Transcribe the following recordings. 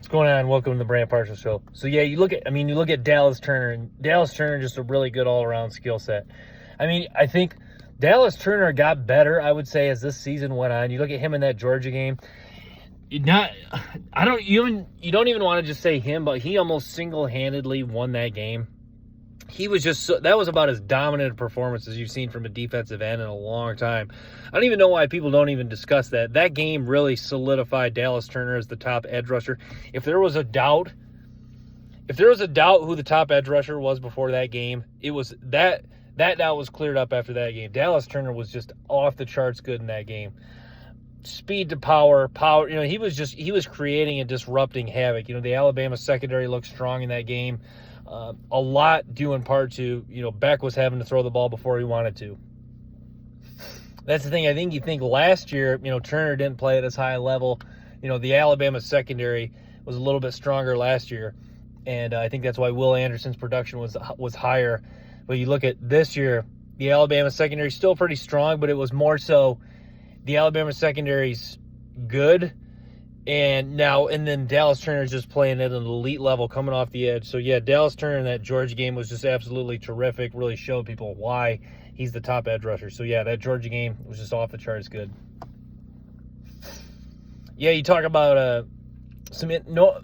What's going on? Welcome to the Brand Partial Show. So yeah, you look at Dallas Turner, and Dallas Turner just a really good all-around skill set. I think Dallas Turner got better, I would say, as this season went on. You look at him in that Georgia game. You don't even want to just say him, but he almost single-handedly won that game. He was that was about as dominant a performance as you've seen from a defensive end in a long time. I don't even know why people don't even discuss that. That game really solidified Dallas Turner as the top edge rusher. If there was a doubt who the top edge rusher was before that game, it was that doubt was cleared up after that game. Dallas Turner was just off the charts good in that game. Speed to power, he was creating and disrupting havoc. The Alabama secondary looked strong in that game. A lot due in part to, Beck was having to throw the ball before he wanted to. That's the thing. I think you think last year, Turner didn't play at as high a level. The Alabama secondary was a little bit stronger last year, and I think that's why Will Anderson's production was higher. But you look at this year, the Alabama secondary is still pretty strong, but it was more so the Alabama secondary's good. And then Dallas Turner is just playing at an elite level coming off the edge. So, yeah, Dallas Turner in that Georgia game was just absolutely terrific, really showed people why he's the top edge rusher. So, yeah, that Georgia game was just off the charts good. Yeah, you talk about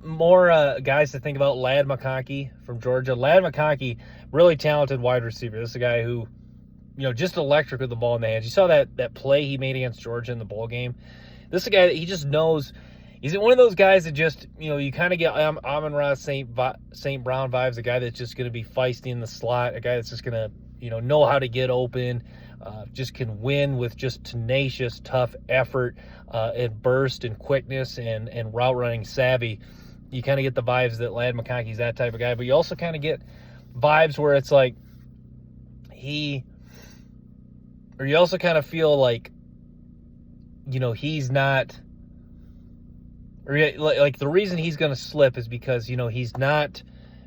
more guys to think about. Ladd McConkey from Georgia. Ladd McConkey, really talented wide receiver. This is a guy who, just electric with the ball in the hands. You saw that play he made against Georgia in the bowl game. This is a guy that he just knows. He's one of those guys that just, you kind of get Amon-Ra St. Brown vibes, a guy that's just going to be feisty in the slot, a guy that's just going to, know how to get open, just can win with just tenacious, tough effort and burst and quickness and route running savvy. You kind of get the vibes that Ladd McConkey's that type of guy, but you also kind of get vibes where it's like you also kind of feel like, he's not... Like the reason he's going to slip is because, he's not,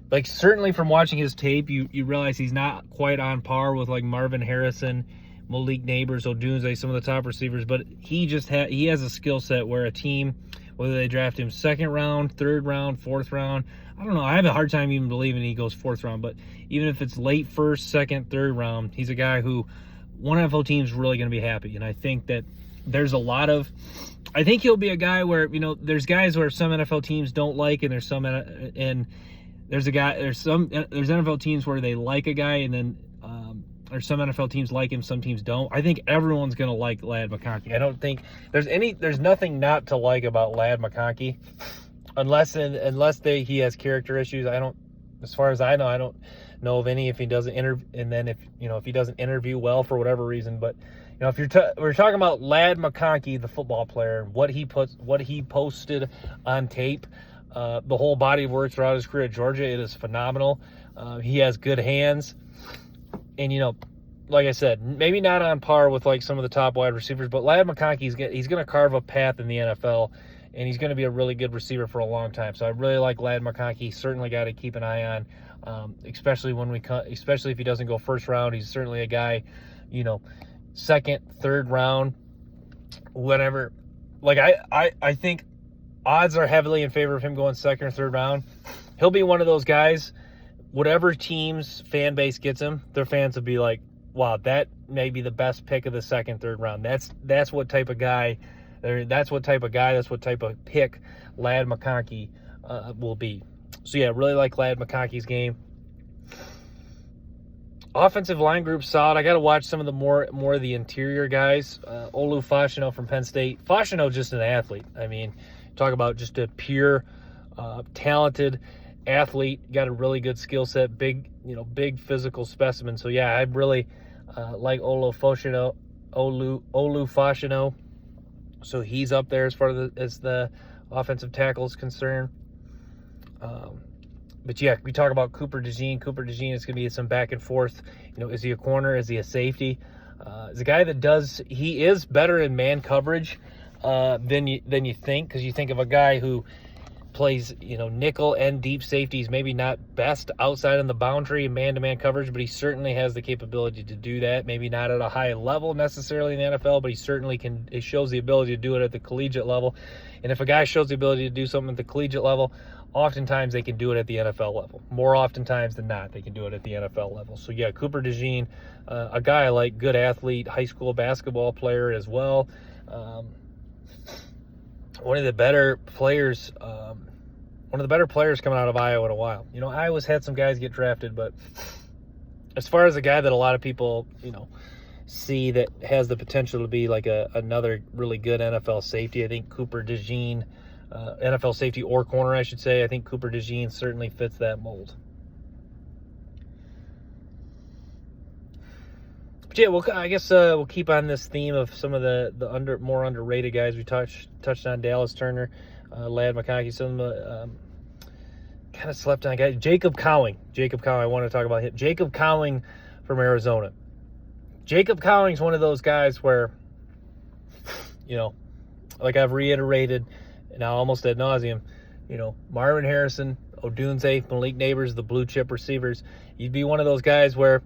like, certainly from watching his tape, you realize he's not quite on par with, like, Marvin Harrison, Malik Neighbors, Odunze, some of the top receivers, but he has a skill set where a team, whether they draft him second round, third round, fourth round, I don't know, I have a hard time even believing he goes fourth round, but even if it's late first, second, third round, he's a guy who one NFL team's really going to be happy, and I think that there's I think he'll be a guy where, there's guys where some NFL teams don't like, and there's NFL teams where they like a guy, and then there's some NFL teams like him, some teams don't. I think everyone's going to like Ladd McConkey. I don't think there's nothing not to like about Ladd McConkey, unless he has character issues. As far as I don't know of any. If he doesn't if he doesn't interview well for whatever reason, but. If we're talking about Ladd McConkey, the football player, what he posted on tape, the whole body of work throughout his career at Georgia, it is phenomenal. He has good hands, and like I said, maybe not on par with like some of the top wide receivers, but Ladd McConkey he's going to carve a path in the NFL, and he's going to be a really good receiver for a long time. So I really like Ladd McConkey. Certainly got to keep an eye on, especially if he doesn't go first round. He's certainly a guy, second, third round, whatever. Like I think odds are heavily in favor of him going second or third round. He'll be one of those guys, whatever team's fan base gets him, their fans will be like, wow, that may be the best pick of the second, third round. That's what type of guy, that's what type of pick Ladd McConkey will be. So yeah, really like Ladd McConkey's game. Offensive line group solid. I got to watch some of the more of the interior guys. Olu Fashanu from Penn State. Fashanu just an athlete. Talk about just a pure, talented athlete. Got a really good skill set. Big physical specimen. So yeah, I really like Olu Fashanu. So he's up there as far as the offensive tackle is concerned. But yeah, we talk about Cooper DeJean. Cooper DeJean is going to be some back and forth. Is he a corner? Is he a safety? Is a guy that he is better in man coverage than you think, because you think of a guy who plays, nickel and deep safeties, maybe not best outside in the boundary and man-to-man coverage, but he certainly has the capability to do that. Maybe not at a high level necessarily in the NFL, but he certainly can. It shows the ability to do it at the collegiate level. And if a guy shows the ability to do something at the collegiate level, oftentimes they can do it at the NFL level. More oftentimes than not, they can do it at the NFL level. So yeah, Cooper DeJean, a guy I like, good athlete, high school basketball player as well. One of the better players coming out of Iowa in a while. Iowa's had some guys get drafted, but as far as a guy that a lot of people, see that has the potential to be like another really good NFL safety, I think Cooper DeJean, NFL safety or corner, I should say, I think Cooper DeJean certainly fits that mold. But yeah, I guess we'll keep on this theme of some of the more underrated guys. We touched on Dallas Turner, Ladd McConkey, some kind of slept on guys. Jacob Cowing, I want to talk about him. Jacob Cowing from Arizona. Jacob Cowing's one of those guys where, like I've reiterated now almost ad nauseum, Marvin Harrison, Odunze, Malik Neighbors, the blue chip receivers. You'd be one of those guys where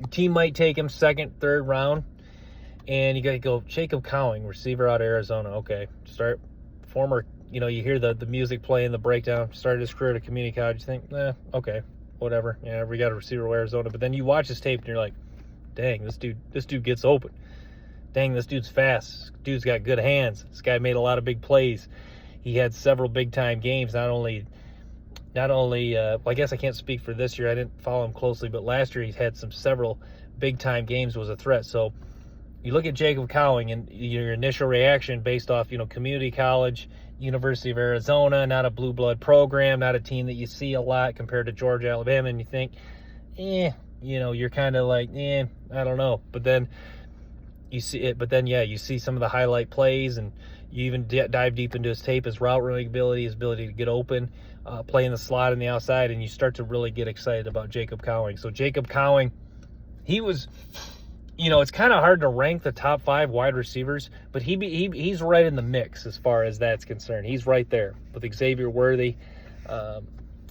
the team might take him second, third round, and you got to go, Jacob Cowing, receiver out of Arizona. Okay, you hear the music playing, the breakdown, started his career at a community college. You think, okay, whatever. Yeah, we got a receiver of Arizona. But then you watch his tape and you're like, dang, this dude gets open. Dang, this dude's fast. This dude's got good hands. This guy made a lot of big plays. He had several big-time games, not only I guess I can't speak for this year. I didn't follow him closely, but last year he's had several big-time games, was a threat. So you look at Jacob Cowing and your initial reaction based off, community college, University of Arizona, not a blue blood program, not a team that you see a lot compared to Georgia, Alabama, and you think, you're kind of like, I don't know. But then you see it. But then, you see some of the highlight plays, and you even dive deep into his tape, his route running ability, his ability to get open, play in the slot and the outside, and you start to really get excited about Jacob Cowing. So Jacob Cowing, he was, it's kind of hard to rank the top 5 wide receivers, but he's right in the mix as far as that's concerned. He's right there with Xavier Worthy,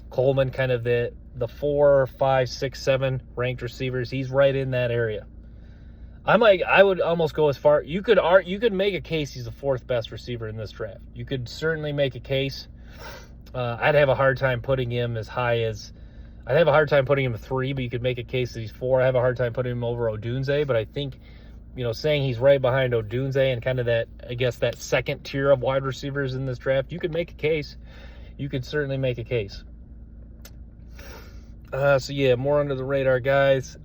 Coleman, kind of the 4, 5, 6, 7 ranked receivers. He's right in that area. I would almost go as far. You could make a case he's the 4th best receiver in this draft. You could certainly make a case. I'd have a hard time putting him as high as. I'd have a hard time putting him 3, but you could make a case that he's 4. I have a hard time putting him over Odunze, but I think, saying he's right behind Odunze and kind of that, I guess, that second tier of wide receivers in this draft, you could make a case. You could certainly make a case. So yeah, more under the radar guys,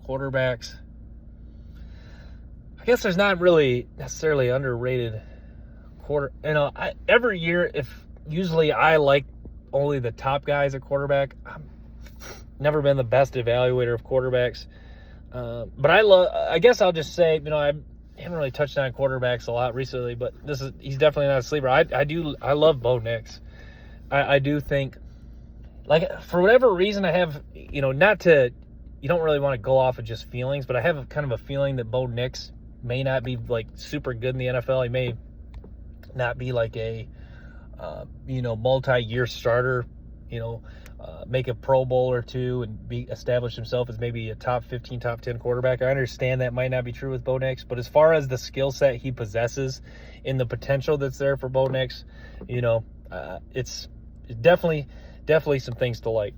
quarterbacks. I guess there's not really necessarily underrated every year, usually I like only the top guys at quarterback. I've never been the best evaluator of quarterbacks. But I guess I'll just say, I haven't really touched on quarterbacks a lot recently, but he's definitely not a sleeper. I love Bo Nix. I do think, like, for whatever reason, I have, you don't really want to go off of just feelings, but I have kind of a feeling that Bo Nix may not be like super good in the NFL. He may not be like a, multi-year starter, make a Pro Bowl or 2 and establish himself as maybe a top 15, top 10 quarterback. I understand that might not be true with Bo Nix, but as far as the skill set he possesses and the potential that's there for Bo Nix, it's definitely some things to like.